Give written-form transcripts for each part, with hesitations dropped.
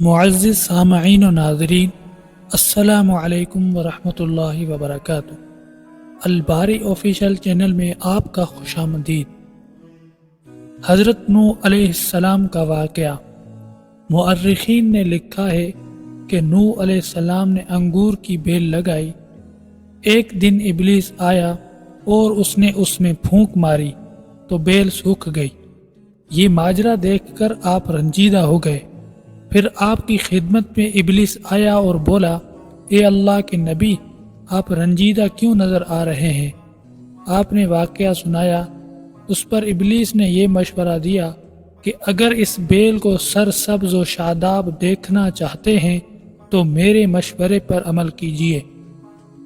معزز سامعین و ناظرین، السلام علیکم ورحمۃ اللہ وبرکاتہ۔ الباری آفیشیل چینل میں آپ کا خوش آمدید۔ حضرت نوح علیہ السلام کا واقعہ۔ مؤرخین نے لکھا ہے کہ نوح علیہ السلام نے انگور کی بیل لگائی۔ ایک دن ابلیس آیا اور اس نے اس میں پھونک ماری تو بیل سوکھ گئی۔ یہ ماجرا دیکھ کر آپ رنجیدہ ہو گئے۔ پھر آپ کی خدمت میں ابلیس آیا اور بولا، اے اللہ کے نبی، آپ رنجیدہ کیوں نظر آ رہے ہیں؟ آپ نے واقعہ سنایا۔ اس پر ابلیس نے یہ مشورہ دیا کہ اگر اس بیل کو سرسبز و شاداب دیکھنا چاہتے ہیں تو میرے مشورے پر عمل کیجیے۔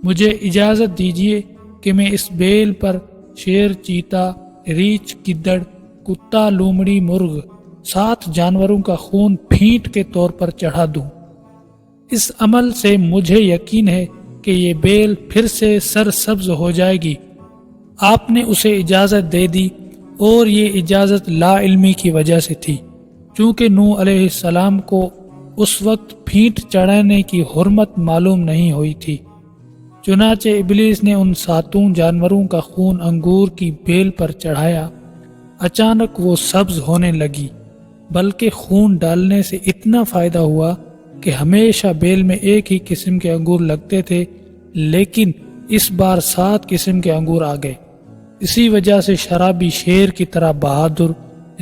مجھے اجازت دیجیے کہ میں اس بیل پر شیر، چیتا، ریچھ، گدڑ، کتا، لومڑی، مرغ، 7 جانوروں کا خون پھینٹ کے طور پر چڑھا دوں۔ اس عمل سے مجھے یقین ہے کہ یہ بیل پھر سے سرسبز ہو جائے گی۔ آپ نے اسے اجازت دے دی اور یہ اجازت لا علمی کی وجہ سے تھی، چونکہ نوح علیہ السلام کو اس وقت پھینٹ چڑھانے کی حرمت معلوم نہیں ہوئی تھی۔ چنانچہ ابلیس نے ان 7 جانوروں کا خون انگور کی بیل پر چڑھایا۔ اچانک وہ سبز ہونے لگی، بلکہ خون ڈالنے سے اتنا فائدہ ہوا کہ ہمیشہ بیل میں ایک ہی قسم کے انگور لگتے تھے، لیکن اس بار 7 قسم کے انگور آ گئے۔ اسی وجہ سے شرابی شیر کی طرح بہادر،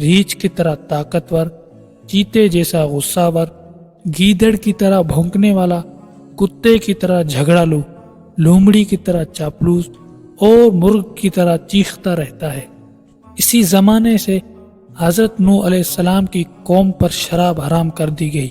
ریچھ کی طرح طاقتور، چیتے جیسا غصہ ور، گیدڑ کی طرح بھونکنے والا، کتے کی طرح جھگڑالو، لومڑی کی طرح چاپلوس اور مرغ کی طرح چیختا رہتا ہے۔ اسی زمانے سے حضرت نوح علیہ السلام کی قوم پر شراب حرام کر دی گئی۔